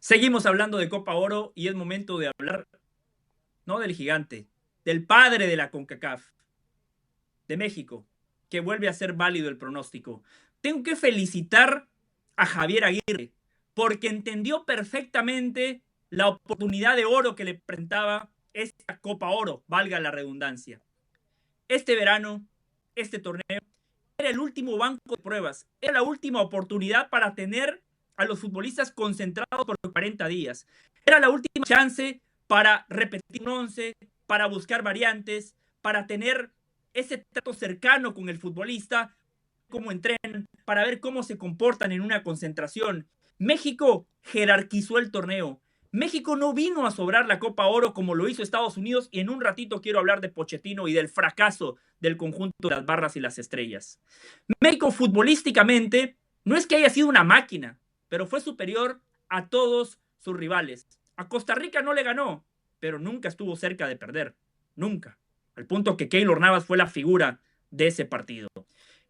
Seguimos hablando de Copa Oro y es momento de hablar, no del gigante, del padre de la CONCACAF, de México, que vuelve a ser válido el pronóstico. Tengo que felicitar a Javier Aguirre porque entendió perfectamente la oportunidad de oro que le presentaba esta Copa Oro, valga la redundancia. Este verano, este torneo, era el último banco de pruebas, era la última oportunidad para tener a los futbolistas concentrados por 40 días. Era la última chance para repetir un 11, para buscar variantes, para tener ese trato cercano con el futbolista, cómo entrenan, para ver cómo se comportan en una concentración. México jerarquizó el torneo. México no vino a sobrar la Copa Oro como lo hizo Estados Unidos, y en un ratito quiero hablar de Pochettino y del fracaso del conjunto de las barras y las estrellas. México futbolísticamente no es que haya sido una máquina, pero fue superior a todos sus rivales. A Costa Rica no le ganó, pero nunca estuvo cerca de perder. Nunca. Al punto que Keylor Navas fue la figura de ese partido.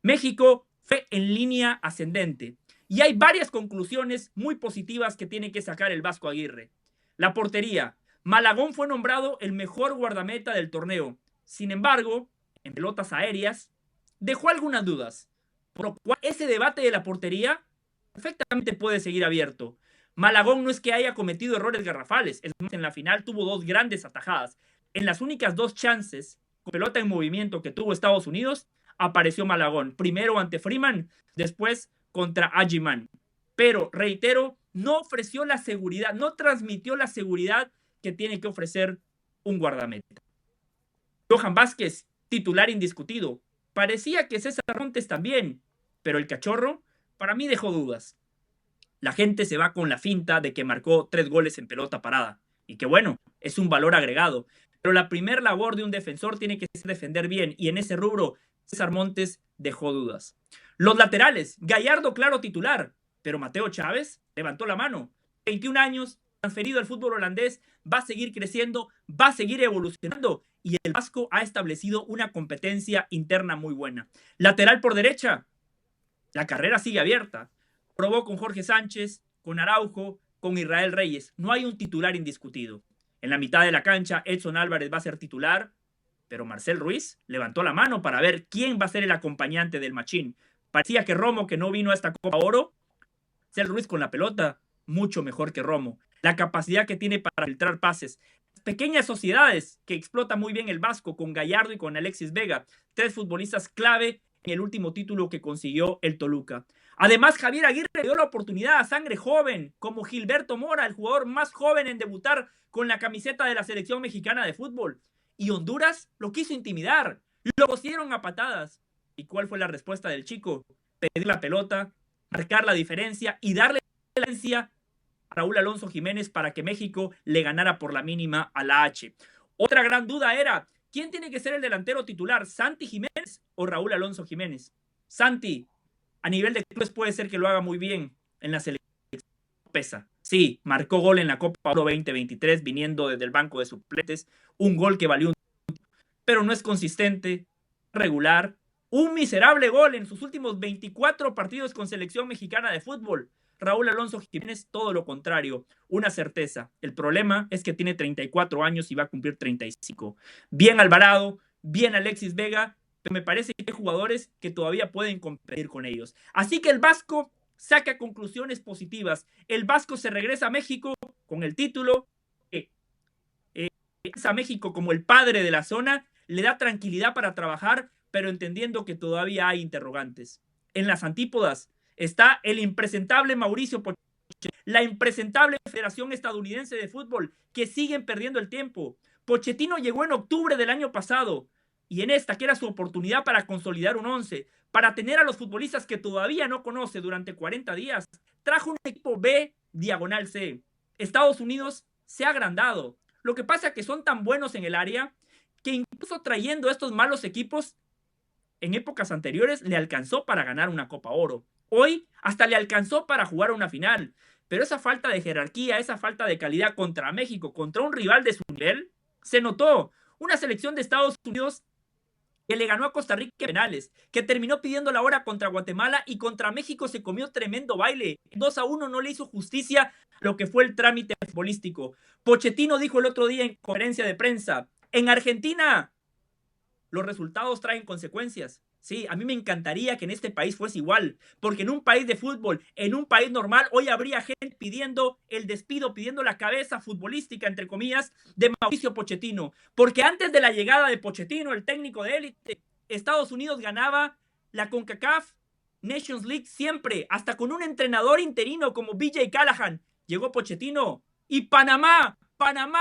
México fue en línea ascendente. Y hay varias conclusiones muy positivas que tiene que sacar el Vasco Aguirre. La portería. Malagón fue nombrado el mejor guardameta del torneo. Sin embargo, en pelotas aéreas, dejó algunas dudas. Por lo cual, ese debate de la portería perfectamente puede seguir abierto. Malagón no es que haya cometido errores garrafales. Es más, en la final tuvo dos grandes atajadas. En las únicas dos chances con pelota en movimiento que tuvo Estados Unidos, apareció Malagón. Primero ante Freeman, después contra Ajiman. Pero, reitero, no ofreció la seguridad, no transmitió la seguridad que tiene que ofrecer un guardameta. Johan Vázquez, titular indiscutido. Parecía que César Montes también, pero el cachorro, para mí, dejó dudas. La gente se va con la finta de que marcó 3 goles en pelota parada. Y que bueno, es un valor agregado. Pero la primer labor de un defensor tiene que ser defender bien. Y en ese rubro, César Montes dejó dudas. Los laterales, Gallardo claro titular, pero Mateo Chávez levantó la mano. 21 años, transferido al fútbol holandés, va a seguir creciendo, va a seguir evolucionando. Y el Vasco ha establecido una competencia interna muy buena. Lateral por derecha, la carrera sigue abierta. Probó con Jorge Sánchez, con Araujo, con Israel Reyes. No hay un titular indiscutido. En la mitad de la cancha, Edson Álvarez va a ser titular, pero Marcel Ruiz levantó la mano para ver quién va a ser el acompañante del Machín. Parecía que Romo, que no vino a esta Copa Oro, Marcel Ruiz con la pelota, mucho mejor que Romo. La capacidad que tiene para filtrar pases. Pequeñas sociedades que explota muy bien el Vasco con Gallardo y con Alexis Vega. 3 futbolistas clave en el último título que consiguió el Toluca. Además, Javier Aguirre le dio la oportunidad a sangre joven, como Gilberto Mora, el jugador más joven en debutar con la camiseta de la selección mexicana de fútbol. Y Honduras lo quiso intimidar, lo cosieron a patadas. ¿Y cuál fue la respuesta del chico? Pedir la pelota, marcar la diferencia y darle la diferencia a Raúl Alonso Jiménez para que México le ganara por la mínima a la H. Otra gran duda era, ¿quién tiene que ser el delantero titular? ¿Santi Jiménez o Raúl Alonso Jiménez? Santi, a nivel de clubes puede ser que lo haga muy bien en la selección. Pesa. Sí, marcó gol en la Copa Oro 2023 viniendo desde el banco de suplentes, un gol que valió un, pero no es consistente, regular, un miserable gol en sus últimos 24 partidos con selección mexicana de fútbol. Raúl Alonso Jiménez, todo lo contrario, una certeza. El problema es que tiene 34 años y va a cumplir 35. Bien Alvarado, bien Alexis Vega, pero me parece que hay jugadores que todavía pueden competir con ellos. Así que el Vasco saca conclusiones positivas. El Vasco se regresa a México con el título, a México como el padre de la zona, le da tranquilidad para trabajar, pero entendiendo que todavía hay interrogantes. En las antípodas está el impresentable Mauricio Pochettino, la impresentable Federación Estadounidense de Fútbol, que siguen perdiendo el tiempo. Pochettino llegó en octubre del año pasado y en esta, que era su oportunidad para consolidar un 11, para tener a los futbolistas que todavía no conoce durante 40 días, trajo un equipo B diagonal C. Estados Unidos se ha agrandado. Lo que pasa es que son tan buenos en el área que incluso trayendo estos malos equipos en épocas anteriores le alcanzó para ganar una Copa Oro. Hoy hasta le alcanzó para jugar una final. Pero esa falta de jerarquía, esa falta de calidad contra México, contra un rival de su nivel, se notó. Una selección de Estados Unidos que le ganó a Costa Rica en penales, que terminó pidiendo la hora contra Guatemala y contra México se comió tremendo baile. 2-1 no le hizo justicia a lo que fue el trámite futbolístico. Pochettino dijo el otro día en conferencia de prensa, en Argentina los resultados traen consecuencias. Sí, a mí me encantaría que en este país fuese igual, porque en un país de fútbol, en un país normal, hoy habría gente pidiendo el despido, pidiendo la cabeza futbolística, entre comillas, de Mauricio Pochettino. Porque antes de la llegada de Pochettino, el técnico de élite, Estados Unidos ganaba la CONCACAF Nations League siempre, hasta con un entrenador interino como BJ Callahan. Llegó Pochettino y Panamá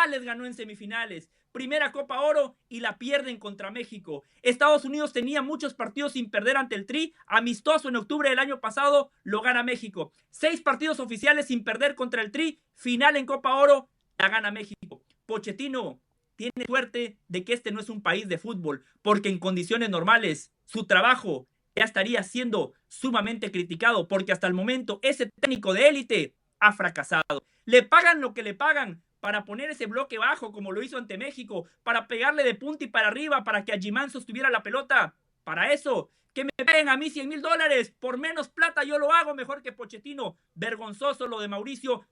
les ganó en semifinales. Primera Copa Oro y la pierden contra México. Estados Unidos tenía muchos partidos sin perder ante el Tri. Amistoso en octubre del año pasado, lo gana México. 6 partidos oficiales sin perder contra el Tri. Final en Copa Oro, la gana México. Pochettino tiene suerte de que este no es un país de fútbol, porque en condiciones normales su trabajo ya estaría siendo sumamente criticado, porque hasta el momento ese técnico de élite ha fracasado. Le pagan lo que le pagan para poner ese bloque bajo como lo hizo ante México, para pegarle de punta y para arriba, para que Agimán sostuviera la pelota. Para eso, que me paguen a mí $100,000, por menos plata yo lo hago mejor que Pochettino. Vergonzoso lo de Mauricio,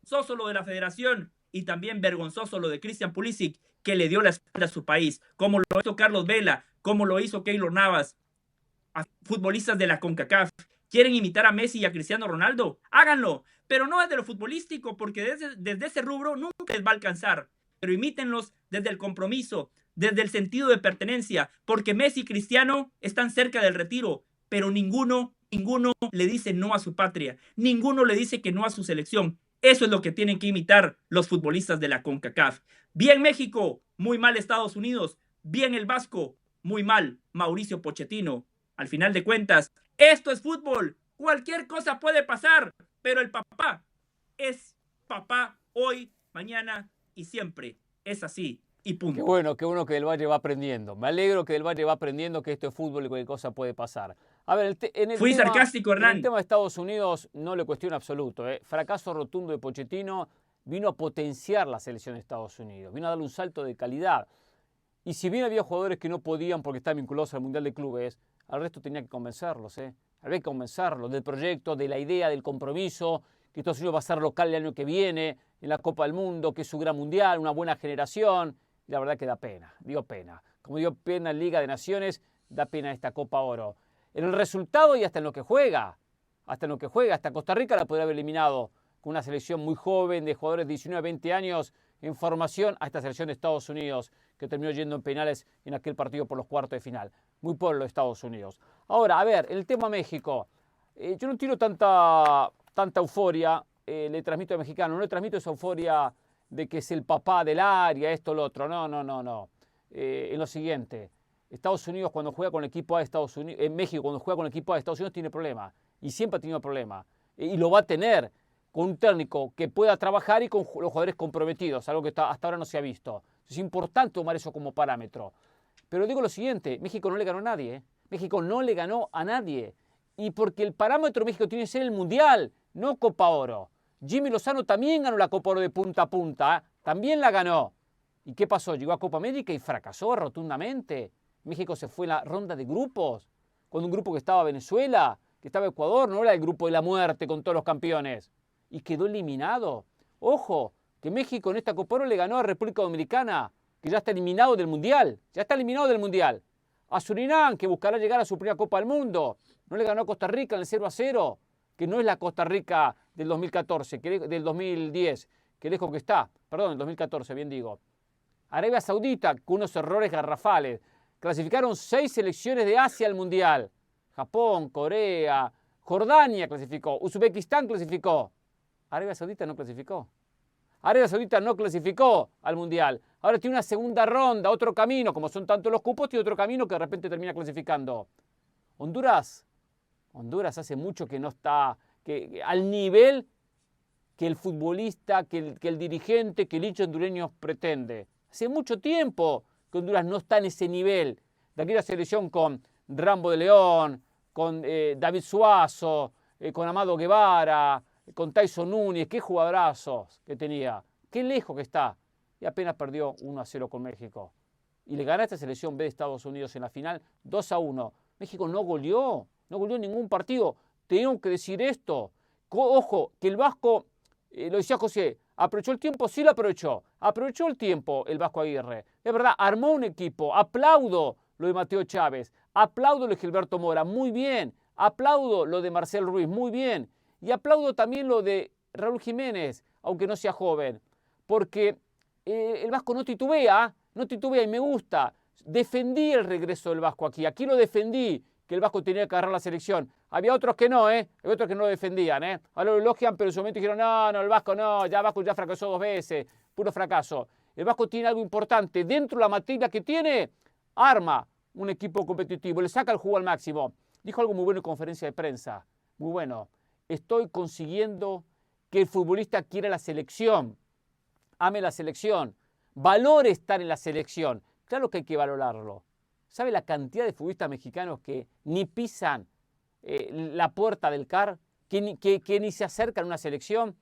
vergonzoso lo de la federación y también vergonzoso lo de Christian Pulisic, que le dio la espalda a su país, como lo hizo Carlos Vela, como lo hizo Keylor Navas, a futbolistas de la CONCACAF. ¿Quieren imitar a Messi y a Cristiano Ronaldo? Háganlo, pero no desde lo futbolístico, porque desde ese rubro nunca les va a alcanzar. Pero imítenlos desde el compromiso, desde el sentido de pertenencia, porque Messi y Cristiano están cerca del retiro, pero ninguno le dice no a su patria, ninguno le dice que no a su selección. Eso es lo que tienen que imitar los futbolistas de la CONCACAF. Bien México, muy mal Estados Unidos. Bien el Vasco, muy mal Mauricio Pochettino. Al final de cuentas, esto es fútbol. Cualquier cosa puede pasar, pero el papá es papá hoy, mañana y siempre. Es así y punto. Qué bueno que Del Valle va aprendiendo. Me alegro que Del Valle va aprendiendo que esto es fútbol y cualquier cosa puede pasar. A ver, Fui sarcástico, Hernán. En el tema de Estados Unidos no le cuestiono absoluto. Fracaso rotundo de Pochettino, vino a potenciar la selección de Estados Unidos, vino a darle un salto de calidad. Y si bien había jugadores que no podían porque estaban vinculados al Mundial de Clubes, al resto tenía que convencerlos. Había que convencerlos del proyecto, de la idea, del compromiso, que Estados Unidos va a ser local el año que viene, en la Copa del Mundo, que es su gran mundial, una buena generación. Y la verdad que da pena, dio pena. Como dio pena en Liga de Naciones, da pena esta Copa Oro. En el resultado y hasta en lo que juega. Hasta Costa Rica la podría haber eliminado con una selección muy joven de jugadores de 19 a 20 años en formación a esta selección de Estados Unidos que terminó yendo en penales en aquel partido por los cuartos de final. Muy pobre los Estados Unidos. Ahora, a ver, el tema México. Yo no tiro tanta euforia, le transmito al mexicano, no le transmito esa euforia de que es el papá del área, esto, lo otro. No. En lo siguiente, Estados Unidos cuando juega con el equipo A de Estados Unidos, en México cuando juega con el equipo A de Estados Unidos tiene problemas. Y siempre ha tenido problemas. Y lo va a tener con un técnico que pueda trabajar y con los jugadores comprometidos, algo que hasta ahora no se ha visto. Es importante tomar eso como parámetro. Pero digo lo siguiente, México no le ganó a nadie. México no le ganó a nadie. Y porque el parámetro de México tiene que ser el Mundial, no Copa Oro. Jimmy Lozano también ganó la Copa Oro de punta a punta, también la ganó. ¿Y qué pasó? Llegó a Copa América y fracasó rotundamente. México se fue en la ronda de grupos, con un grupo que estaba Venezuela, que estaba Ecuador, no era el grupo de la muerte con todos los campeones. Y quedó eliminado. Ojo, que México en esta Copa Oro le ganó a República Dominicana, que ya está eliminado del Mundial. A Surinam, que buscará llegar a su primera Copa del Mundo. No le ganó a Costa Rica en el 0-0, que no es la Costa Rica del 2014, del 2010, que lejos que está. Perdón, el 2014, bien digo. Arabia Saudita, con unos errores garrafales. Clasificaron 6 selecciones de Asia al Mundial. Japón, Corea, Jordania clasificó, Uzbekistán clasificó. Arabia Saudita no clasificó. Arabia Saudita no clasificó al Mundial. Ahora tiene una segunda ronda, otro camino. Como son tantos los cupos, tiene otro camino que de repente termina clasificando. Honduras hace mucho que no está al nivel que el futbolista, que el dirigente, que el hincha hondureño pretende. Hace mucho tiempo que Honduras no está en ese nivel. De aquella selección con Rambo de León, con David Suazo, con Amado Guevara, con Tyson Núñez, qué jugadorazos que tenía, qué lejos que está. Y apenas perdió 1-0 con México. y le gana a esta selección B de Estados Unidos en la final 2-1. México no goleó ningún partido. Tengo que decir esto. Ojo, que el Vasco, lo decía José, ¿aprovechó el tiempo? Sí lo aprovechó. Aprovechó el tiempo el Vasco Aguirre. Es verdad, armó un equipo. Aplaudo lo de Mateo Chávez. Aplaudo lo de Gilberto Mora. Muy bien. Aplaudo lo de Marcel Ruiz. Muy bien. Y aplaudo también lo de Raúl Jiménez, aunque no sea joven. Porque el Vasco no titubea y me gusta. Defendí el regreso del Vasco aquí. Aquí lo defendí, que el Vasco tenía que agarrar la selección. Había otros que no, Había otros que no lo defendían, Ahora lo elogian, pero en su momento dijeron, no, el Vasco no, ya Vasco ya fracasó 2 veces. Puro fracaso. El Vasco tiene algo importante. Dentro de la materia que tiene, arma un equipo competitivo. Le saca el jugo al máximo. Dijo algo muy bueno en conferencia de prensa. Muy bueno. Estoy consiguiendo que el futbolista quiera la selección. Ame la selección. Valore estar en la selección. Claro que hay que valorarlo. ¿Sabe la cantidad de futbolistas mexicanos que ni pisan la puerta del CAR? Que ni se acercan a una selección.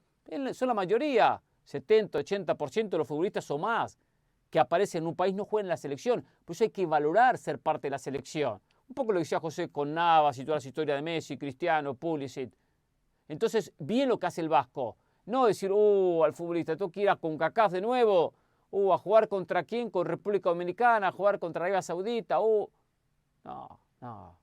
Son la mayoría. 70, 80% de los futbolistas o más que aparecen en un país no juegan en la selección. Por eso hay que valorar ser parte de la selección. Un poco lo decía José con Navas y toda la historia de Messi, Cristiano, Pulisic. Entonces, bien lo que hace el Vasco. No decir, al futbolista, tú quieras con CONCACAF de nuevo, a jugar contra quién, con República Dominicana, a jugar contra Arabia Saudita, No.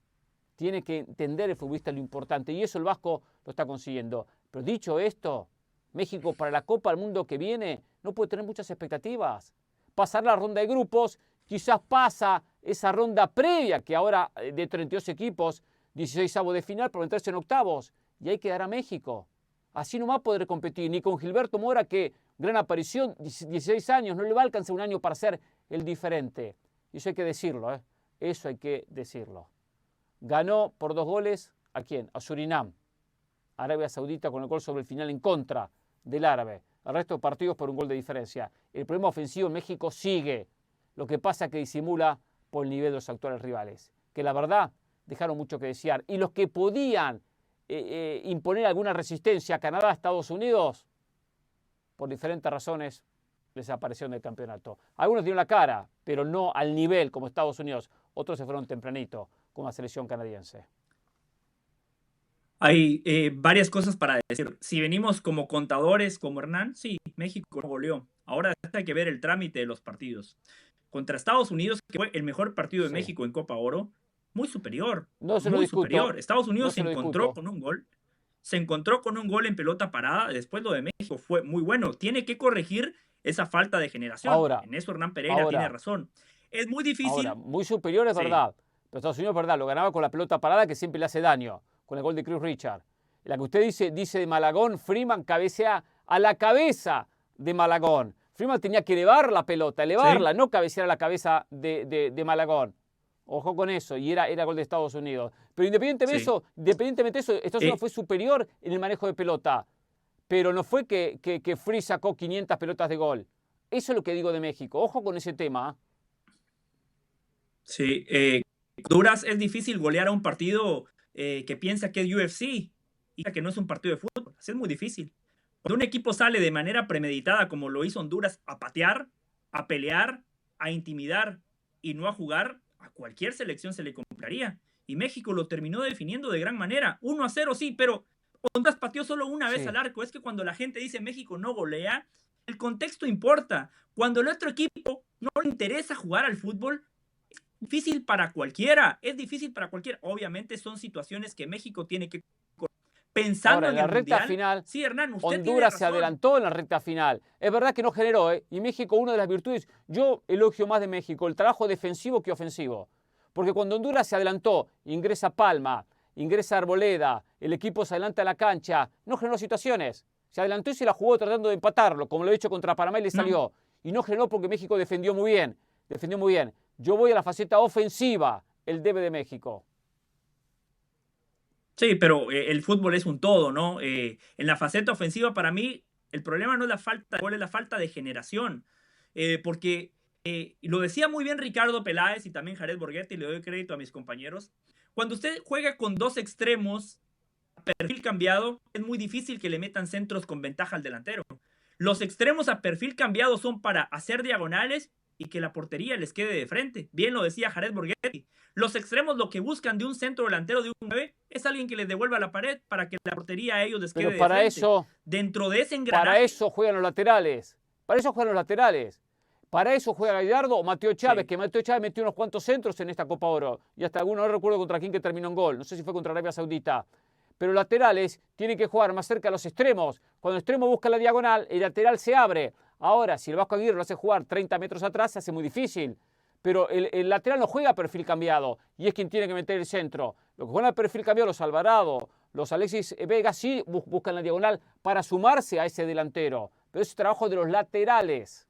Tiene que entender el futbolista lo importante y eso el Vasco lo está consiguiendo. Pero dicho esto, México para la Copa del Mundo que viene no puede tener muchas expectativas. Pasar la ronda de grupos, quizás pasa esa ronda previa, que ahora de 32 equipos, 16avos de final para meterse en octavos. Y ahí quedará México. Así no va a poder competir ni con Gilberto Mora, que gran aparición, 16 años, no le va a alcanzar un año para ser el diferente. Y eso hay que decirlo, Eso hay que decirlo. Ganó por 2 goles, ¿a quién? A Surinam. Arabia Saudita con el gol sobre el final en contra del árabe. El resto de partidos por un gol de diferencia. El problema ofensivo en México sigue. Lo que pasa es que disimula por el nivel de los actuales rivales. Que la verdad dejaron mucho que desear. Y los que podían imponer alguna resistencia a Canadá, Estados Unidos, por diferentes razones, desaparecieron del campeonato. Algunos dieron la cara, pero no al nivel como Estados Unidos. Otros se fueron tempranito, como la selección canadiense. Hay varias cosas para decir. Si venimos como contadores, como Hernán, sí, México no goleó. Ahora hay que ver el trámite de los partidos. Contra Estados Unidos, que fue el mejor partido de México en Copa Oro, muy superior. No se lo discuto. Superior. Estados Unidos no se encontró con un gol. Se encontró con un gol en pelota parada. Después lo de México fue muy bueno. Tiene que corregir esa falta de generación. Ahora, en eso Hernán Pereira tiene razón. Es muy difícil. Ahora, muy superior es verdad. Pero Estados Unidos es verdad. Lo ganaba con la pelota parada que siempre le hace daño. Con el gol de Chris Richard. La que usted dice de Malagón, Freeman cabecea a la cabeza de Malagón. Freeman tenía que elevar la pelota, no cabecear a la cabeza de Malagón. Ojo con eso, y era gol de Estados Unidos. Pero independientemente de eso, Estados Unidos fue superior en el manejo de pelota. Pero no fue que Free sacó 500 pelotas de gol. Eso es lo que digo de México. Ojo con ese tema. Sí, Honduras es difícil golear a un partido que piensa que es UFC y que no es un partido de fútbol. Así es muy difícil. Cuando un equipo sale de manera premeditada, como lo hizo Honduras, a patear, a pelear, a intimidar y no a jugar, a cualquier selección se le complicaría. Y México lo terminó definiendo de gran manera. 1-0, sí, pero Honduras pateó solo una vez al arco. Es que cuando la gente dice México no golea, el contexto importa. Cuando el otro equipo no le interesa jugar al fútbol, es difícil para cualquiera. Es difícil para cualquiera. Obviamente son situaciones que México tiene que pensando ahora, en la recta mundial, final, sí, Hernán, usted Honduras se adelantó en la recta final. Es verdad que no generó, y México, una de las virtudes, yo elogio más de México, el trabajo defensivo que ofensivo. Porque cuando Honduras se adelantó, ingresa Palma, ingresa Arboleda, el equipo se adelanta a la cancha, no generó situaciones. Se adelantó y se la jugó tratando de empatarlo, como lo he hecho contra Panamá y le salió. Y no generó porque México defendió muy bien. Yo voy a la faceta ofensiva, el debe de México. Sí, pero el fútbol es un todo, ¿no? En la faceta ofensiva, para mí, el problema no es la falta de gol, es la falta de generación. Porque lo decía muy bien Ricardo Peláez y también Jared Borghetti, le doy crédito a mis compañeros. Cuando usted juega con 2 extremos, a perfil cambiado, es muy difícil que le metan centros con ventaja al delantero. Los extremos a perfil cambiado son para hacer diagonales y que la portería les quede de frente. Bien lo decía Jared Borghetti. Los extremos lo que buscan de un centro delantero, de un 9, es alguien que les devuelva la pared para que la portería a ellos les quede de frente. Pero para eso, dentro de ese engranaje, para eso juegan los laterales. Para eso juegan los laterales. Para eso juega Gallardo o Mateo Chávez, sí, que Mateo Chávez metió unos cuantos centros en esta Copa Oro. Y hasta alguno, no recuerdo contra quién que terminó en gol. No sé si fue contra Arabia Saudita. Pero laterales tienen que jugar más cerca a los extremos. Cuando el extremo busca la diagonal, el lateral se abre. Ahora, si el Vasco Aguirre lo hace jugar 30 metros atrás, se hace muy difícil. Pero el lateral no juega a perfil cambiado y es quien tiene que meter el centro. Los que juegan a perfil cambiado, los Alvarado, los Alexis Vega, sí buscan la diagonal para sumarse a ese delantero. Pero es trabajo de los laterales.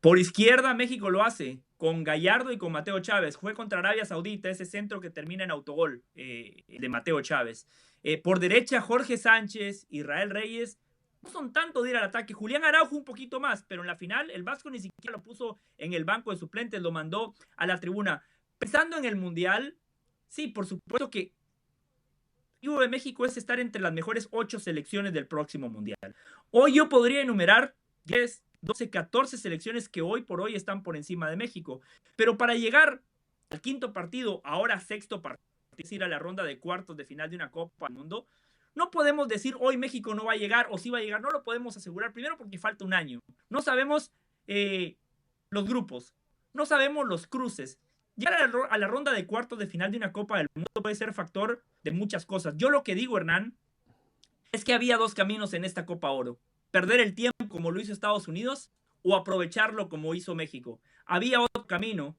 Por izquierda México lo hace con Gallardo y con Mateo Chávez. Fue contra Arabia Saudita, ese centro que termina en autogol de Mateo Chávez. Por derecha Jorge Sánchez, Israel Reyes. No son tanto de ir al ataque. Julián Araujo un poquito más, pero en la final el Vasco ni siquiera lo puso en el banco de suplentes, lo mandó a la tribuna. Pensando en el Mundial, sí, por supuesto que el objetivo de México es estar entre las mejores 8 selecciones del próximo Mundial. Hoy yo podría enumerar 10, 12, 14 selecciones que hoy por hoy están por encima de México. Pero para llegar al quinto partido, ahora sexto partido, es decir, a la ronda de cuartos de final de una Copa del Mundo, no podemos decir hoy México no va a llegar o sí va a llegar. No lo podemos asegurar, primero porque falta un año. No sabemos los grupos, no sabemos los cruces. Llegar a la ronda de cuartos de final de una Copa del Mundo puede ser factor de muchas cosas. Yo lo que digo, Hernán, es que había dos caminos en esta Copa Oro. Perder el tiempo como lo hizo Estados Unidos o aprovecharlo como hizo México. Había otro camino.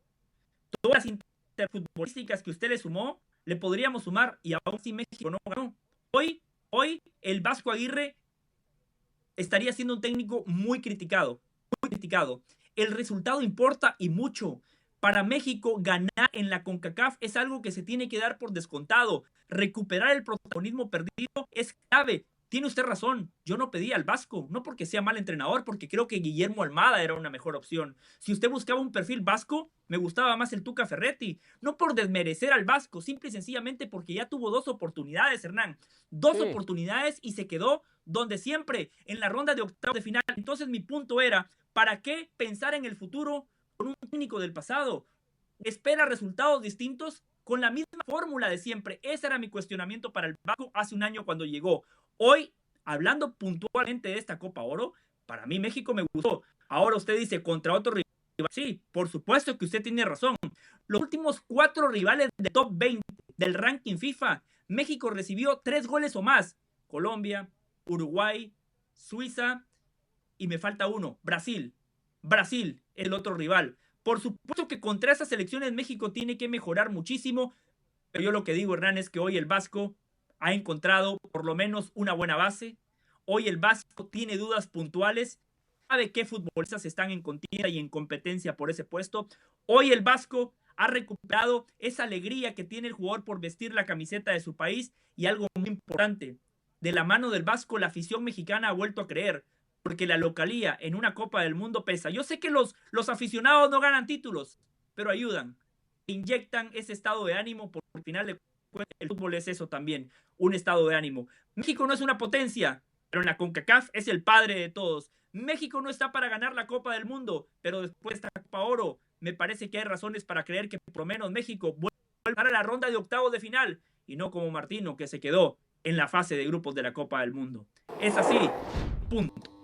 Todas las interfutbolísticas que usted le sumó, le podríamos sumar y aún si México no ganó. Hoy el Vasco Aguirre estaría siendo un técnico muy criticado, muy criticado. El resultado importa y mucho. Para México, ganar en la CONCACAF es algo que se tiene que dar por descontado. Recuperar el protagonismo perdido es clave. Tiene usted razón, yo no pedí al Vasco, no porque sea mal entrenador, porque creo que Guillermo Almada era una mejor opción. Si usted buscaba un perfil vasco, me gustaba más el Tuca Ferretti. No por desmerecer al Vasco, simple y sencillamente porque ya tuvo dos oportunidades, Hernán. Dos oportunidades y se quedó donde siempre, en la ronda de octavos de final. Entonces mi punto era, ¿para qué pensar en el futuro con un técnico del pasado? Espera resultados distintos con la misma fórmula de siempre. Ese era mi cuestionamiento para el Vasco hace un año cuando llegó. Hoy, hablando puntualmente de esta Copa Oro, para mí México me gustó. Ahora usted dice contra otro rival. Sí, por supuesto que usted tiene razón. Los últimos 4 rivales del top 20 del ranking FIFA, México recibió 3 goles o más. Colombia, Uruguay, Suiza y me falta uno, Brasil. Brasil, el otro rival. Por supuesto que contra esas selecciones México tiene que mejorar muchísimo, pero yo lo que digo, Hernán, es que hoy el Vasco ha encontrado por lo menos una buena base. Hoy el Vasco tiene dudas puntuales, sabe qué futbolistas están en contienda y en competencia por ese puesto. Hoy el Vasco ha recuperado esa alegría que tiene el jugador por vestir la camiseta de su país y algo muy importante, de la mano del Vasco la afición mexicana ha vuelto a creer, porque la localía en una Copa del Mundo pesa. Yo sé que los aficionados no ganan títulos, pero ayudan, inyectan ese estado de ánimo, porque al final de cuentas el fútbol es eso también, un estado de ánimo. México no es una potencia, pero en la CONCACAF es el padre de todos. México no está para ganar la Copa del Mundo, pero después de esta Copa Oro, me parece que hay razones para creer que por lo menos México vuelve a la ronda de octavos de final, y no como Martino, que se quedó en la fase de grupos de la Copa del Mundo. Es así, punto.